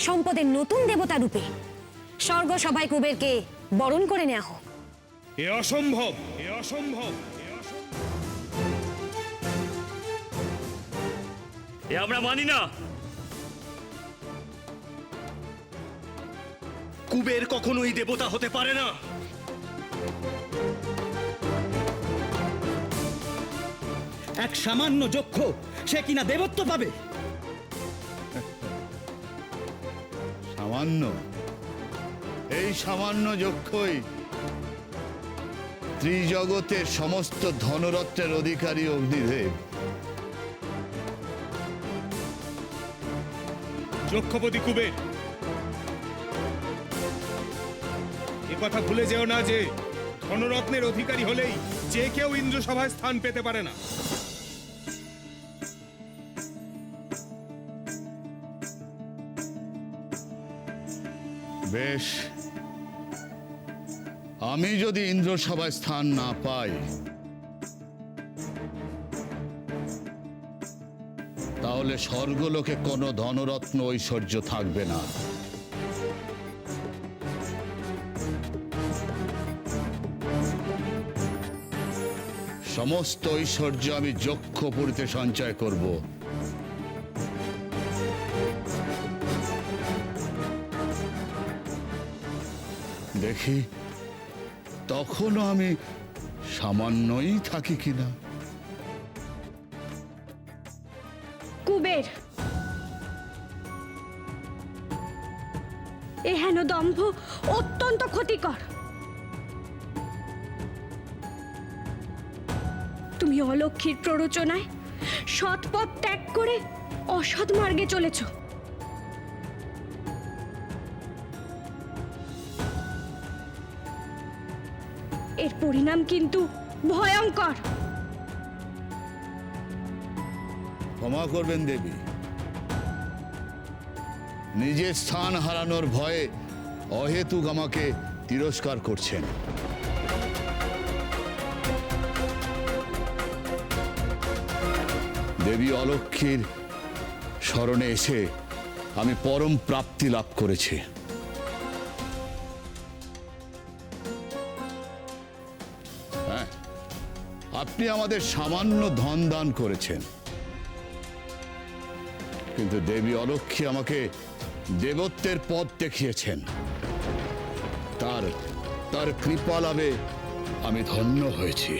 সম্পদের নতুন দেবতা রূপে স্বর্গ সভায় কুবেরকে বরণ করে নেওয়া হোক। এ অসম্ভব, এ অসম্ভব। এ আমরা মানি না। কুবের কখনোই দেবতা হতে পারে না। এক সামান্য যক্ষ সে কিনা দেবত্ব পাবে? সামান্য? এই সামান্য যক্ষই ত্রিজগতের সমস্ত ধনরত্নের অধিকারী অগ্নিদেব। যক্ষপতি কুবের, এ কথা ভুলে যেও না যে ধনরত্নের অধিকারী হলেই যে কেউ ইন্দ্রসভায় স্থান পেতে পারে না। বেশ, আমি যদি ইন্দ্রসভায় স্থান না পাই তাহলে স্বর্গলোকে কোনো ধনরত্ন ঐশ্বর্য থাকবে না। সমস্ত ঐশ্বর্য আমি যক্ষপুরীতে সঞ্চয় করব। দেখি তখনও আমি সামান্যই থাকি কিনা। কুবের, এ হেন দম্ভ অত্যন্ত ক্ষতিকর। তুমি অলক্ষীর প্ররোচনায় সৎ পথ ত্যাগ করে অসৎ মার্গে চলেছ। এর পরিণাম কিন্তু ভয়ঙ্কর। ক্ষমা করবেন দেবী, নিজের স্থান হারানোর ভয়ে অহেতুক আমাকে তিরস্কার করছেন। দেবী অলক্ষীর শরণে এসে আমি পরম প্রাপ্তি লাভ করেছি। হ্যাঁ, আপনি আমাদের সামান্য ধন দান করেছেন, কিন্তু দেবী অলক্ষী আমাকে দেবত্বের পথ দেখিয়েছেন। তার কৃপা লাভে আমি ধন্য হয়েছি।